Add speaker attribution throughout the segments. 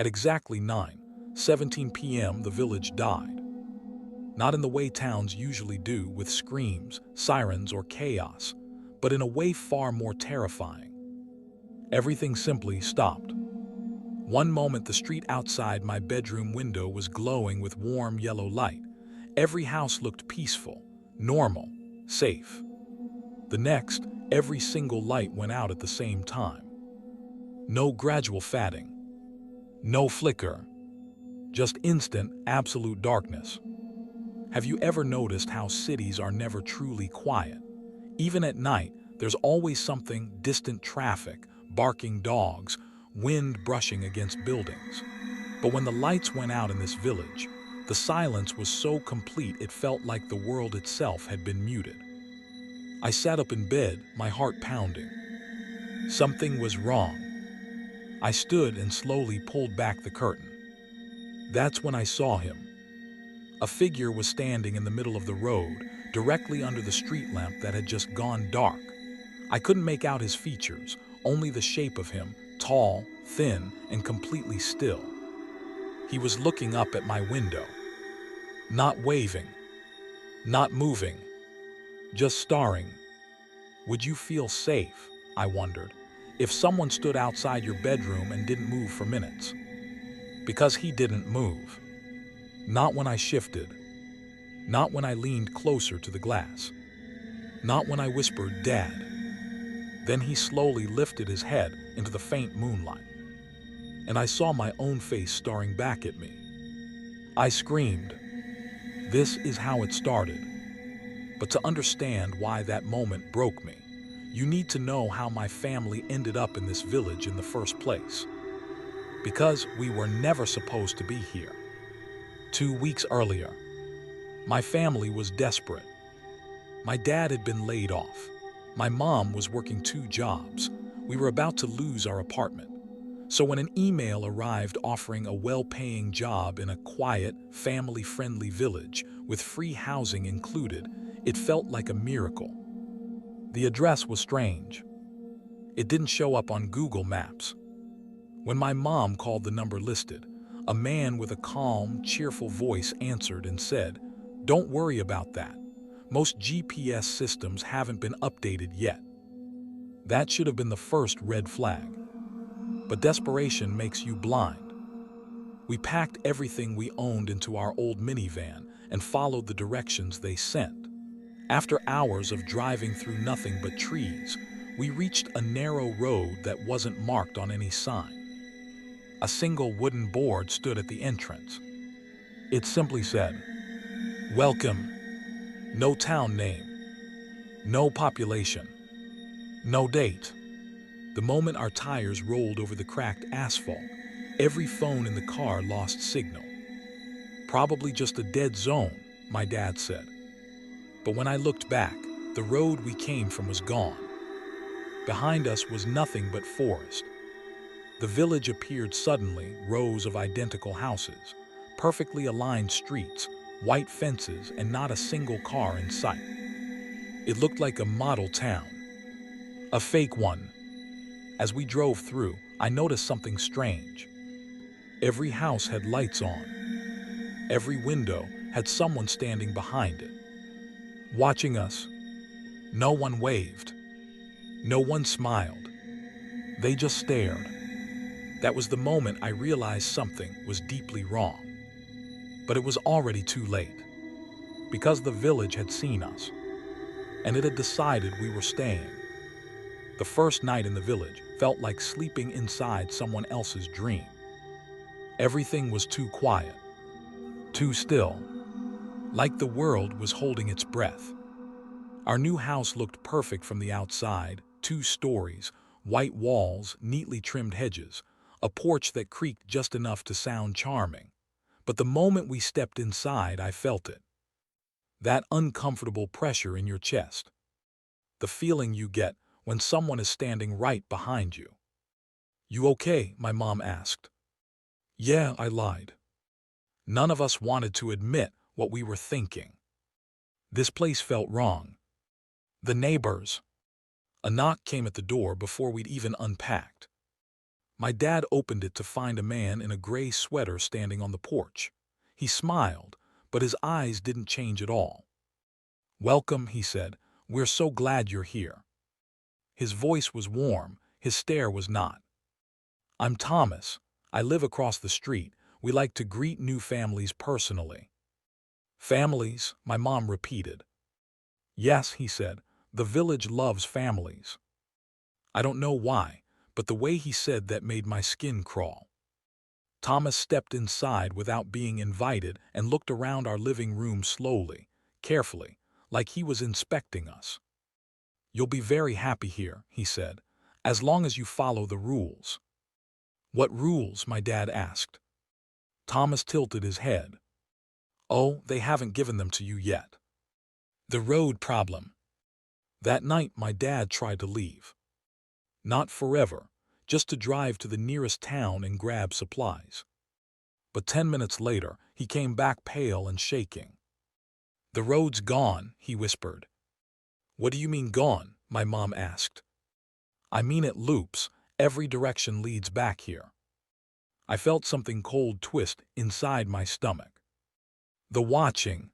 Speaker 1: At exactly 9:17 p.m., the village died. Not in the way towns usually do, with screams, sirens, or chaos, but in a way far more terrifying. Everything simply stopped. One moment, the street outside my bedroom window was glowing with warm yellow light. Every house looked peaceful, normal, safe. The next, every single light went out at the same time. No gradual fading, no flicker, just instant, absolute darkness. Have you ever noticed how cities are never truly quiet? Even at night, there's always something: distant traffic, barking dogs, wind brushing against buildings. But when the lights went out in this village, the silence was so complete it felt like the world itself had been muted. I sat up in bed, my heart pounding. Something was wrong. I stood and slowly pulled back the curtain. That's when I saw him. A figure was standing in the middle of the road, directly under the street lamp that had just gone dark. I couldn't make out his features, only the shape of him, tall, thin, and completely still. He was looking up at my window, not waving, not moving, just staring. Would you feel safe, I wondered, if someone stood outside your bedroom and didn't move for minutes? Because he didn't move. Not when I shifted. Not when I leaned closer to the glass. Not when I whispered, "Dad." Then he slowly lifted his head into the faint moonlight, and I saw my own face staring back at me. I screamed. This is how it started. But to understand why that moment broke me, you need to know how my family ended up in this village in the first place. Because we were never supposed to be here. 2 weeks earlier, my family was desperate. My dad had been laid off. My mom was working 2 jobs. We were about to lose our apartment. So when an email arrived offering a well-paying job in a quiet, family-friendly village with free housing included, it felt like a miracle. The address was strange. It didn't show up on Google Maps. When my mom called the number listed, a man with a calm, cheerful voice answered and said, "Don't worry about that. Most GPS systems haven't been updated yet." That should have been the first red flag. But desperation makes you blind. We packed everything we owned into our old minivan and followed the directions they sent. After hours of driving through nothing but trees, we reached a narrow road that wasn't marked on any sign. A single wooden board stood at the entrance. It simply said, "Welcome." No town name, no population, no date. The moment our tires rolled over the cracked asphalt, every phone in the car lost signal. Probably just a dead zone, my dad said. But when I looked back, the road we came from was gone. Behind us was nothing but forest. The village appeared suddenly, rows of identical houses, perfectly aligned streets, white fences, and not a single car in sight. It looked like a model town, a fake one. As we drove through, I noticed something strange. Every house had lights on. Every window had someone standing behind it, watching us. No one waved. No one smiled. They just stared. That was the moment I realized something was deeply wrong. But it was already too late, because the village had seen us, and it had decided we were staying. The first night in the village felt like sleeping inside someone else's dream. Everything was too quiet, too still, like the world was holding its breath. Our new house looked perfect from the outside: 2 stories, white walls, neatly trimmed hedges, a porch that creaked just enough to sound charming. But the moment we stepped inside, I felt it. That uncomfortable pressure in your chest. The feeling you get when someone is standing right behind you. "You okay?" my mom asked. "Yeah," I lied. None of us wanted to admit what we were thinking. This place felt wrong. The neighbors. A knock came at the door before we'd even unpacked. My dad opened it to find a man in a gray sweater standing on the porch. He smiled, but his eyes didn't change at all. "Welcome," he said. "We're so glad you're here." His voice was warm, his stare was not. "I'm Thomas. I live across the street. We like to greet new families personally." "Families," my mom repeated. "Yes," he said. "The village loves families." I don't know why, but the way he said that made my skin crawl. Thomas stepped inside without being invited and looked around our living room slowly, carefully, like he was inspecting us. "You'll be very happy here," he said, "as long as you follow the rules." "What rules?" my dad asked. Thomas tilted his head. "Oh, they haven't given them to you yet." "The road problem." That night my dad tried to leave. Not forever, just to drive to the nearest town and grab supplies. But 10 minutes later, he came back pale and shaking. "The road's gone," he whispered. "What do you mean gone?" my mom asked. "I mean it loops. Every direction leads back here." I felt something cold twist inside my stomach. The watching.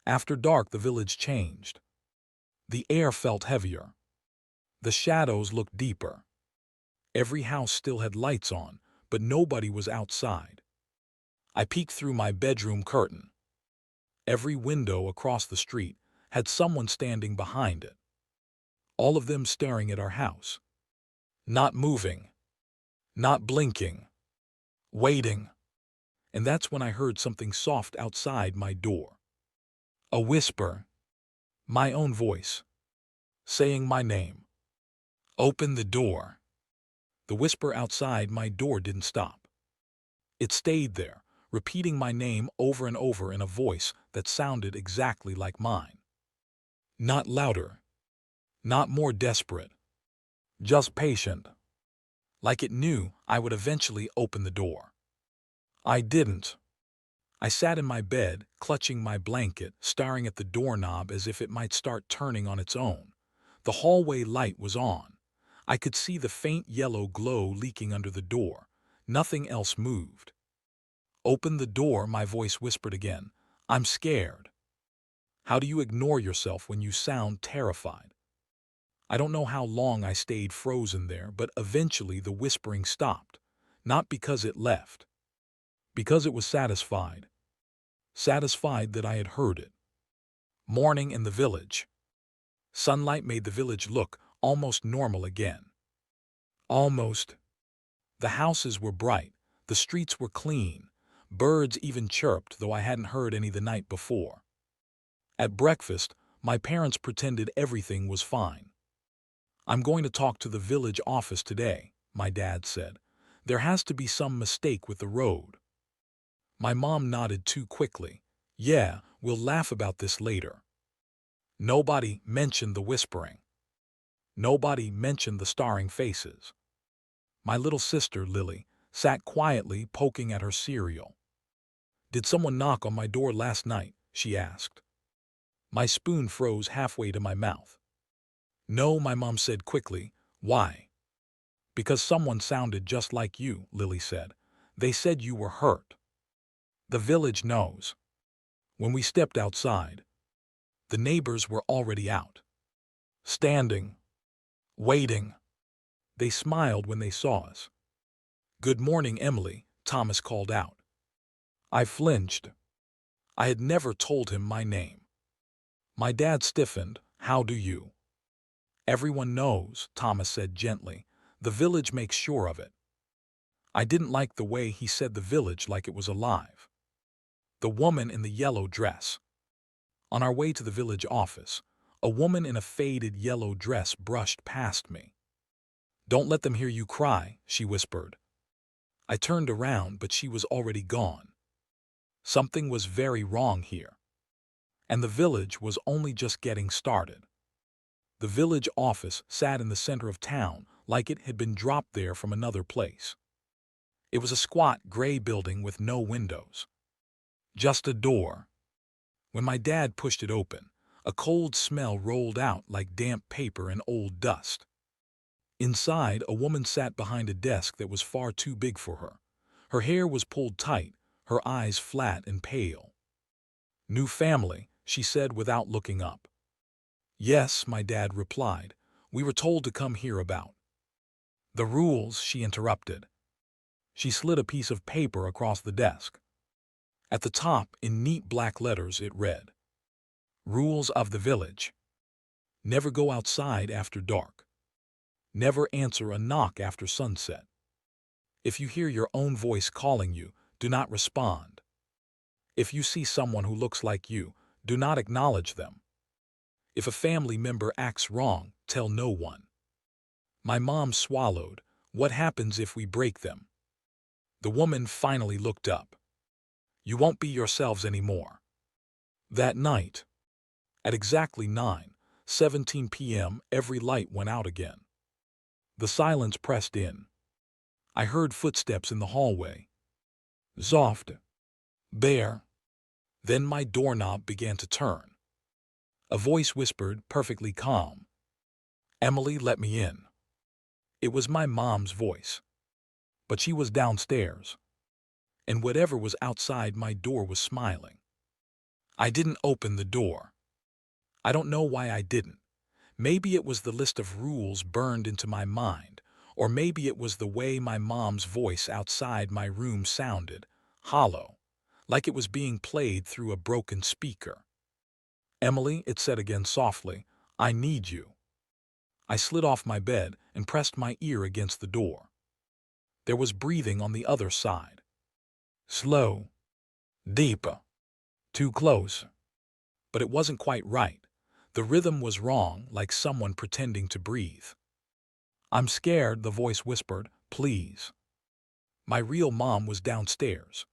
Speaker 1: After dark, the village changed. The air felt heavier. The shadows looked deeper. Every house still had lights on, but nobody was outside. I peeked through my bedroom curtain. Every window across the street had someone standing behind it. All of them staring at our house. Not moving. Not blinking. Waiting. And that's when I heard something soft outside my door. A whisper. My own voice. Saying my name. "Open the door." The whisper outside my door didn't stop. It stayed there, repeating my name over and over in a voice that sounded exactly like mine. Not louder. Not more desperate. Just patient. Like it knew I would eventually open the door. I didn't. I sat in my bed, clutching my blanket, staring at the doorknob as if it might start turning on its own. The hallway light was on. I could see the faint yellow glow leaking under the door. Nothing else moved. "Open the door," my voice whispered again. "I'm scared." How do you ignore yourself when you sound terrified? I don't know how long I stayed frozen there, but eventually the whispering stopped. Not because it left. Because it was satisfied. Satisfied that I had heard it. Morning in the village. Sunlight made the village look almost normal again. Almost. The houses were bright. The streets were clean. Birds even chirped, though I hadn't heard any the night before. At breakfast, my parents pretended everything was fine. "I'm going to talk to the village office today," my dad said. "There has to be some mistake with the road." My mom nodded too quickly. "Yeah, we'll laugh about this later." Nobody mentioned the whispering. Nobody mentioned the staring faces. My little sister, Lily, sat quietly poking at her cereal. "Did someone knock on my door last night?" she asked. My spoon froze halfway to my mouth. "No," my mom said quickly. "Why?" "Because someone sounded just like you," Lily said. "They said you were hurt." The village knows. When we stepped outside, the neighbors were already out. Standing. Waiting. They smiled when they saw us. "Good morning, Emily," Thomas called out. I flinched. I had never told him my name. My dad stiffened. "How do you?" "Everyone knows," Thomas said gently. "The village makes sure of it." I didn't like the way he said the village like it was alive. The woman in the yellow dress. On our way to the village office, a woman in a faded yellow dress brushed past me. "Don't let them hear you cry," she whispered. I turned around, but she was already gone. Something was very wrong here. And the village was only just getting started. The village office sat in the center of town, like it had been dropped there from another place. It was a squat gray building with no windows. Just a door. When my dad pushed it open, a cold smell rolled out like damp paper and old dust. Inside, a woman sat behind a desk that was far too big for her. Her hair was pulled tight, her eyes flat and pale. "New family," she said without looking up. "Yes," my dad replied. "We were told to come here about." "The rules," she interrupted. She slid a piece of paper across the desk. At the top, in neat black letters, it read, "Rules of the village. Never go outside after dark. Never answer a knock after sunset. If you hear your own voice calling you, do not respond. If you see someone who looks like you, do not acknowledge them. If a family member acts wrong, tell no one." My mom swallowed. "What happens if we break them?" The woman finally looked up. "You won't be yourselves anymore." That night, at exactly 9:17 p.m., every light went out again. The silence pressed in. I heard footsteps in the hallway. Soft. Bare. Then my doorknob began to turn. A voice whispered, perfectly calm, "Emily, let me in." It was my mom's voice. But she was downstairs. And whatever was outside my door was smiling. I didn't open the door. I don't know why I didn't. Maybe it was the list of rules burned into my mind, or maybe it was the way my mom's voice outside my room sounded, hollow, like it was being played through a broken speaker. "Emily," it said again softly, "I need you." I slid off my bed and pressed my ear against the door. There was breathing on the other side. Slow. Deeper. Too close. But it wasn't quite right. The rhythm was wrong, like someone pretending to breathe. "I'm scared," the voice whispered. "Please." My real mom was downstairs.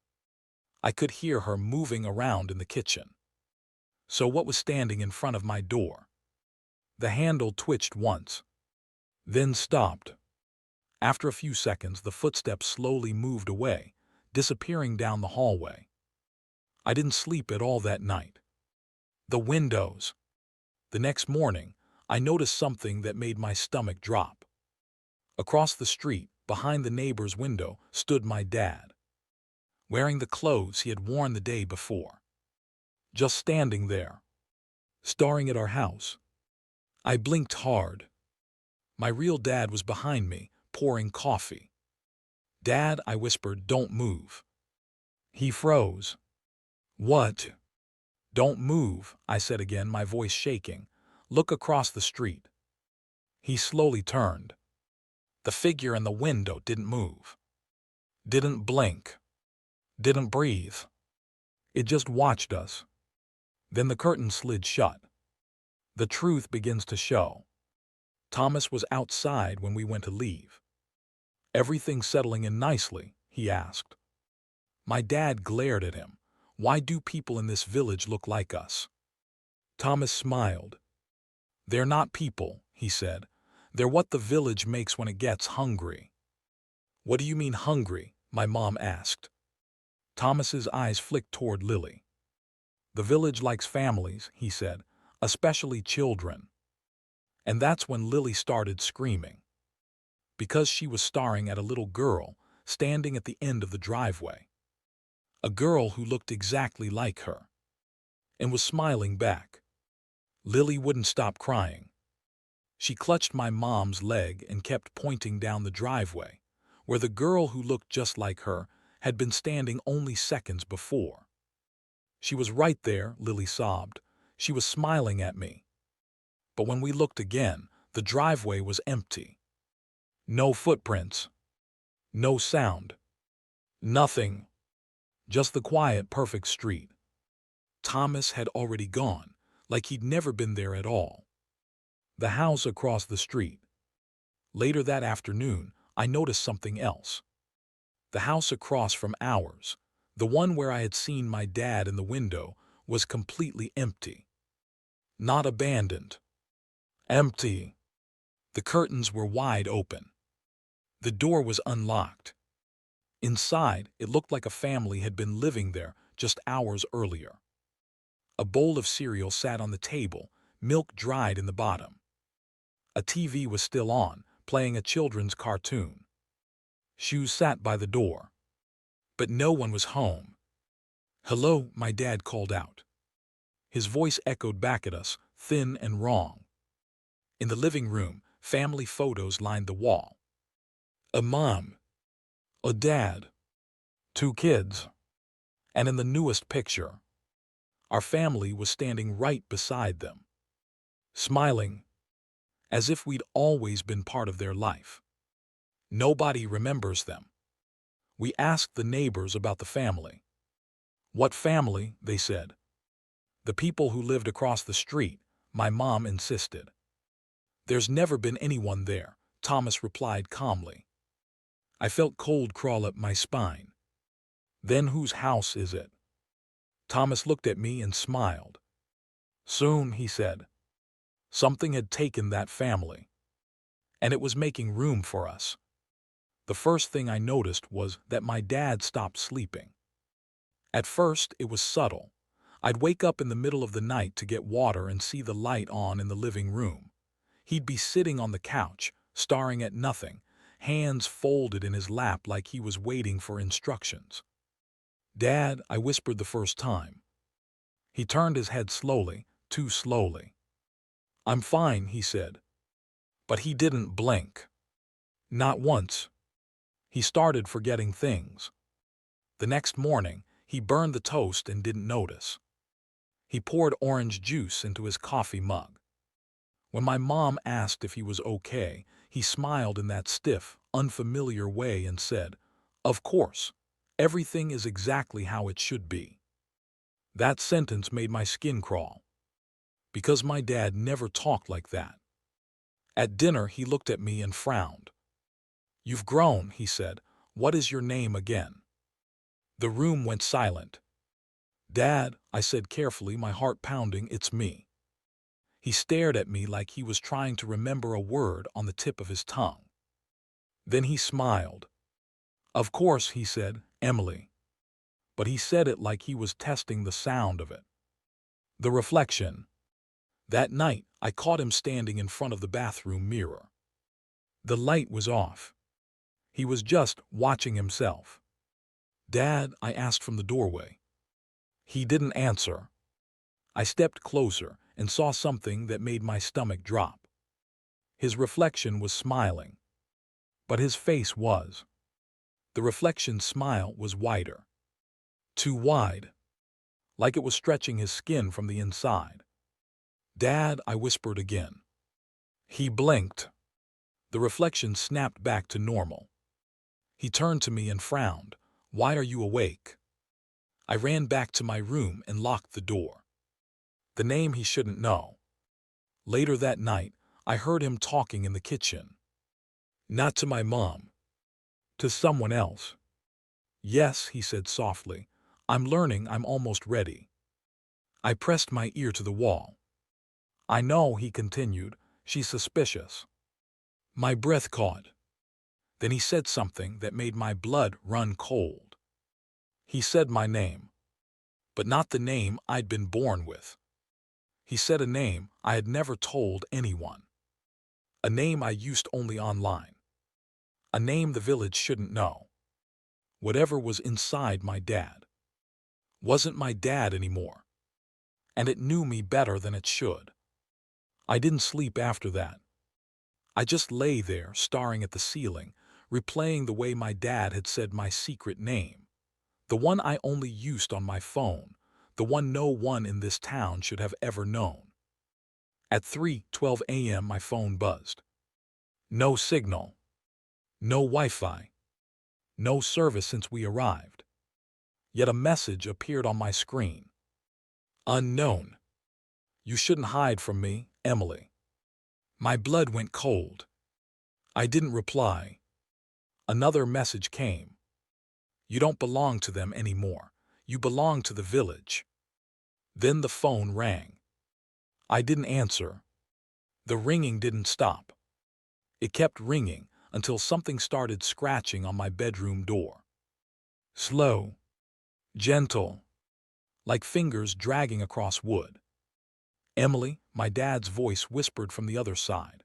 Speaker 1: I could hear her moving around in the kitchen. So what was standing in front of my door? The handle twitched once, then stopped. After a few seconds, the footsteps slowly moved away, disappearing down the hallway. I didn't sleep at all that night. The windows. The next morning, I noticed something that made my stomach drop. Across the street, behind the neighbor's window, stood my dad, wearing the clothes he had worn the day before. Just standing there, staring at our house. I blinked hard. My real dad was behind me, pouring coffee. "Dad," I whispered, "don't move." He froze. "What?" "Don't move," I said again, my voice shaking. "Look across the street." He slowly turned. The figure in the window didn't move. Didn't blink. Didn't breathe. It just watched us. Then the curtain slid shut. The truth begins to show. Thomas was outside when we went to leave. "Everything settling in nicely?" he asked. My dad glared at him. "Why do people in this village look like us?" Thomas smiled. "They're not people," he said. "They're what the village makes when it gets hungry." "What do you mean hungry?" my mom asked. Thomas's eyes flicked toward Lily. "The village likes families," he said, "especially children." And that's when Lily started screaming. Because she was staring at a little girl standing at the end of the driveway. A girl who looked exactly like her and was smiling back. Lily wouldn't stop crying. She clutched my mom's leg and kept pointing down the driveway, where the girl who looked just like her had been standing only seconds before. "She was right there," Lily sobbed. "She was smiling at me." But when we looked again, the driveway was empty. No footprints. No sound. Nothing. Just the quiet, perfect street. Thomas had already gone, like he'd never been there at all. The house across the street. Later that afternoon, I noticed something else. The house across from ours, the one where I had seen my dad in the window, was completely empty. Not abandoned. Empty. The curtains were wide open. The door was unlocked. Inside, it looked like a family had been living there just hours earlier. A bowl of cereal sat on the table, milk dried in the bottom. A TV was still on, playing a children's cartoon. Shoes sat by the door, but no one was home. "Hello," my dad called out. His voice echoed back at us, thin and wrong. In the living room, family photos lined the wall. A mom, a dad, two kids, and in the newest picture, our family was standing right beside them, smiling, as if we'd always been part of their life. Nobody remembers them. We asked the neighbors about the family. "What family?" they said. "The people who lived across the street," my mom insisted. "There's never been anyone there," Thomas replied calmly. I felt cold crawl up my spine. "Then whose house is it?" Thomas looked at me and smiled. "Soon," he said. Something had taken that family, and it was making room for us. The first thing I noticed was that my dad stopped sleeping. At first, it was subtle. I'd wake up in the middle of the night to get water and see the light on in the living room. He'd be sitting on the couch, staring at nothing, hands folded in his lap like he was waiting for instructions. "Dad," I whispered the first time. He turned his head slowly, too slowly. "I'm fine," he said. But he didn't blink. Not once. He started forgetting things. The next morning, he burned the toast and didn't notice. He poured orange juice into his coffee mug. When my mom asked if he was okay, he smiled in that stiff, unfamiliar way and said, "Of course, everything is exactly how it should be." That sentence made my skin crawl, because my dad never talked like that. At dinner, he looked at me and frowned. "You've grown," he said. "What is your name again?" The room went silent. "Dad," I said carefully, my heart pounding, "it's me." He stared at me like he was trying to remember a word on the tip of his tongue. Then he smiled. "Of course," he said, "Emily." But he said it like he was testing the sound of it. The reflection. That night, I caught him standing in front of the bathroom mirror. The light was off. He was just watching himself. "Dad," I asked from the doorway. He didn't answer. I stepped closer and saw something that made my stomach drop. His reflection was smiling, but his face was. The reflection's smile was wider. Too wide, like it was stretching his skin from the inside. "Dad," I whispered again. He blinked. The reflection snapped back to normal. He turned to me and frowned. "Why are you awake?" I ran back to my room and locked the door. The name he shouldn't know. Later that night, I heard him talking in the kitchen. Not to my mom. To someone else. "Yes," he said softly. "I'm learning. I'm almost ready." I pressed my ear to the wall. "I know," he continued. "She's suspicious." My breath caught. Then he said something that made my blood run cold. He said my name, but not the name I'd been born with. He said a name I had never told anyone. A name I used only online. A name the village shouldn't know. Whatever was inside my dad wasn't my dad anymore, and it knew me better than it should. I didn't sleep after that. I just lay there staring at the ceiling, replaying the way my dad had said my secret name, the one I only used on my phone, the one no one in this town should have ever known. At 3:12 a.m. my phone buzzed. No signal. No Wi-Fi. No service since we arrived. Yet a message appeared on my screen. Unknown. You shouldn't hide from me, Emily. My blood went cold. I didn't reply. Another message came. You don't belong to them anymore. You belong to the village. Then the phone rang. I didn't answer. The ringing didn't stop. It kept ringing until something started scratching on my bedroom door. Slow. Gentle. Like fingers dragging across wood. "Emily," my dad's voice whispered from the other side.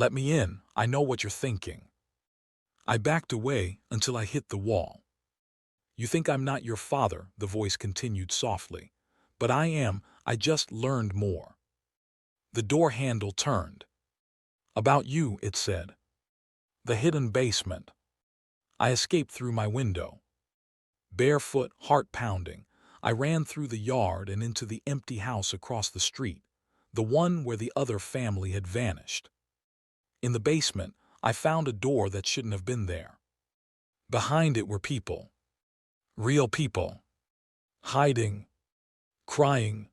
Speaker 1: Let me in, I know what you're thinking. I backed away until I hit the wall. You think I'm not your father, the voice continued softly. But I am, I just learned more. The door handle turned. About you, it said. The hidden basement. I escaped through my window. Barefoot, heart pounding, I ran through the yard and into the empty house across the street, the one where the other family had vanished. In the basement, I found a door that shouldn't have been there. Behind it were people. Real people. Hiding. Crying.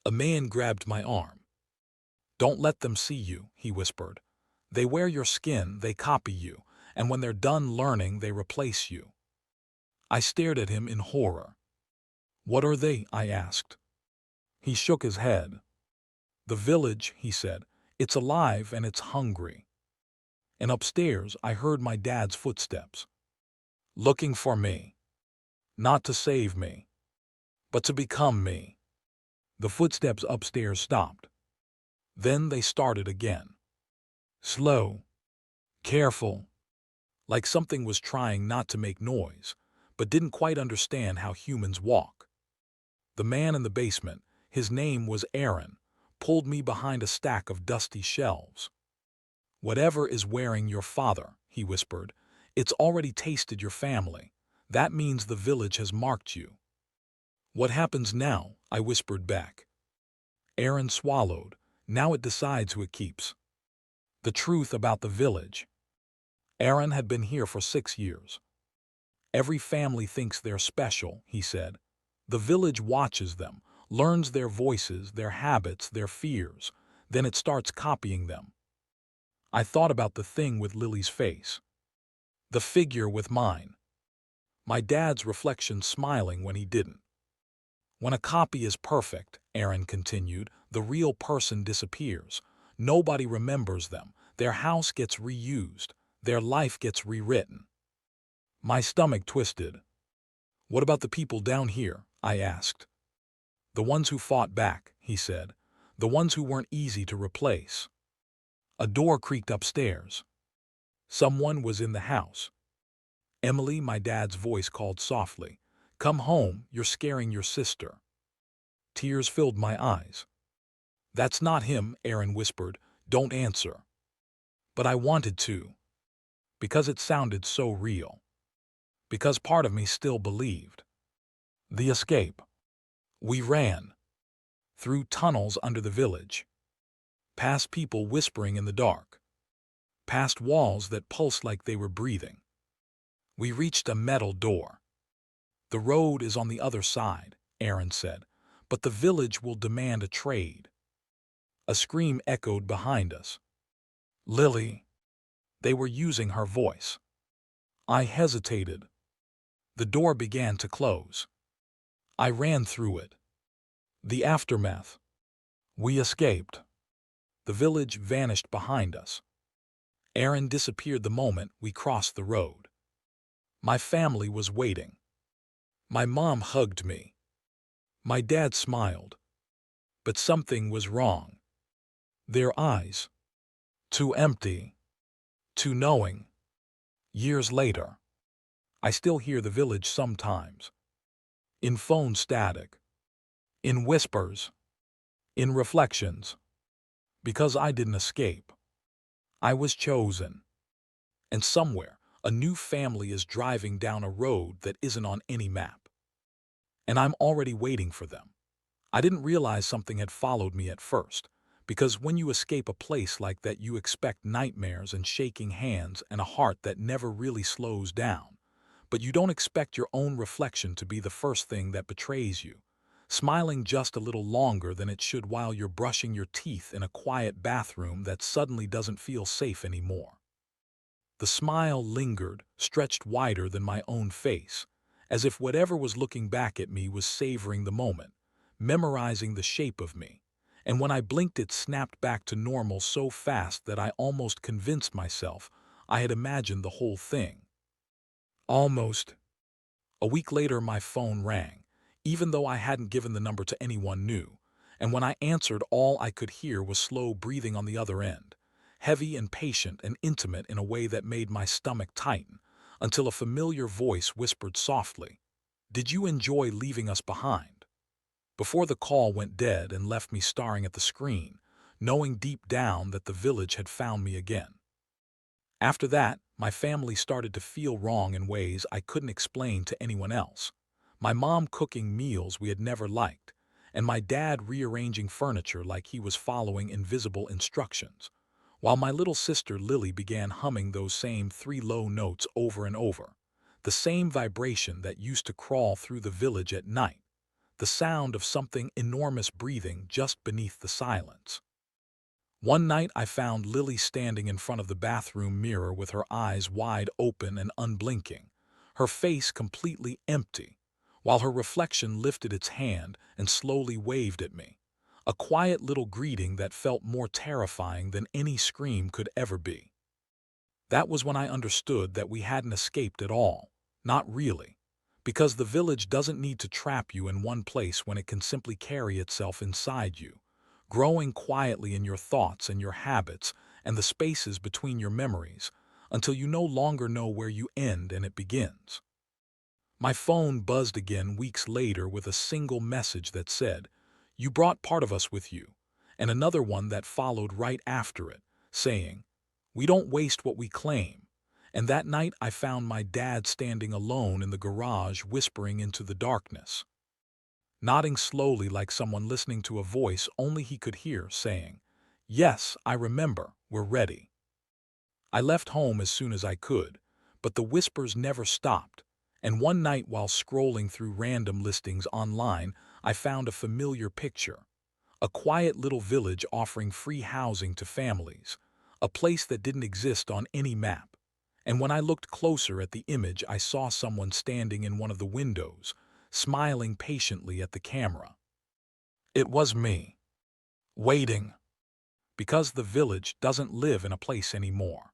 Speaker 1: A man grabbed my arm. Don't let them see you, he whispered. They wear your skin, they copy you, and when they're done learning, they replace you. I stared at him in horror. What are they? I asked. He shook his head. The village, he said. It's alive and it's hungry. And upstairs, I heard my dad's footsteps. Looking for me. Not to save me, but to become me. The footsteps upstairs stopped. Then they started again. Slow. Careful. Like something was trying not to make noise, but didn't quite understand how humans walk. The man in the basement, his name was Aaron, pulled me behind a stack of dusty shelves. Whatever is wearing your father, he whispered, it's already tasted your family. That means the village has marked you. What happens now? I whispered back. Aaron swallowed. Now it decides who it keeps. The truth about the village. Aaron had been here for 6 years. Every family thinks they're special, he said. The village watches them, learns their voices, their habits, their fears. Then it starts copying them. I thought about the thing with Lily's face. The figure with mine. My dad's reflection smiling when he didn't. When a copy is perfect, Aaron continued, the real person disappears. Nobody remembers them. Their house gets reused. Their life gets rewritten. My stomach twisted. What about the people down here? I asked. The ones who fought back, he said. The ones who weren't easy to replace. A door creaked upstairs. Someone was in the house. Emily, my dad's voice called softly. Come home, you're scaring your sister. Tears filled my eyes. That's not him, Aaron whispered. Don't answer. But I wanted to. Because it sounded so real. Because part of me still believed. The escape. We ran. Through tunnels under the village. Past people whispering in the dark. Past walls that pulsed like they were breathing. We reached a metal door. The road is on the other side, Aaron said, but the village will demand a trade. A scream echoed behind us. Lily. They were using her voice. I hesitated. The door began to close. I ran through it. The aftermath. We escaped. The village vanished behind us. Aaron disappeared the moment we crossed the road. My family was waiting. My mom hugged me. My dad smiled. But something was wrong. Their eyes. Too empty. Too knowing. Years later. I still hear the village sometimes. In phone static. In whispers. In reflections. Because I didn't escape. I was chosen. And somewhere, a new family is driving down a road that isn't on any map. And I'm already waiting for them. I didn't realize something had followed me at first, because when you escape a place like that, you expect nightmares and shaking hands and a heart that never really slows down. But you don't expect your own reflection to be the first thing that betrays you, smiling just a little longer than it should while you're brushing your teeth in a quiet bathroom that suddenly doesn't feel safe anymore. The smile lingered, stretched wider than my own face, as if whatever was looking back at me was savoring the moment, memorizing the shape of me. And when I blinked, it snapped back to normal so fast that I almost convinced myself I had imagined the whole thing. Almost. A week later, my phone rang, even though I hadn't given the number to anyone new, and when I answered, all I could hear was slow breathing on the other end. heavy and patient and intimate in a way that made my stomach tighten, until a familiar voice whispered softly, "Did you enjoy leaving us behind?" Before the call went dead and left me staring at the screen, knowing deep down that the village had found me again. After that, my family started to feel wrong in ways I couldn't explain to anyone else. My mom cooking meals we had never liked, and my dad rearranging furniture like he was following invisible instructions, while my little sister Lily began humming those same three low notes over and over, the same vibration that used to crawl through the village at night, the sound of something enormous breathing just beneath the silence. One night I found Lily standing in front of the bathroom mirror with her eyes wide open and unblinking, her face completely empty, while her reflection lifted its hand and slowly waved at me, a quiet little greeting that felt more terrifying than any scream could ever be. That was when I understood that we hadn't escaped at all, not really, because the village doesn't need to trap you in one place when it can simply carry itself inside you, growing quietly in your thoughts and your habits and the spaces between your memories, until you no longer know where you end and it begins. My phone buzzed again weeks later with a single message that said, "You brought part of us with you," and another one that followed right after it, saying, "We don't waste what we claim." And that night I found my dad standing alone in the garage whispering into the darkness, nodding slowly like someone listening to a voice only he could hear, saying, "Yes, I remember, we're ready." I left home as soon as I could, but the whispers never stopped, and one night while scrolling through random listings online, I found a familiar picture, a quiet little village offering free housing to families, a place that didn't exist on any map. And when I looked closer at the image, I saw someone standing in one of the windows, smiling patiently at the camera. It was me, waiting, because the village doesn't live in a place anymore.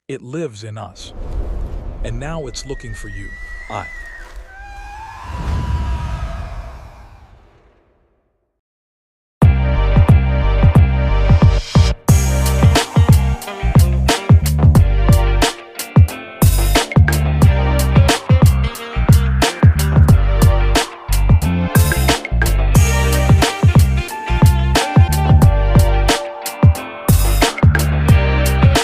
Speaker 1: It lives in us, and now it's looking for you. I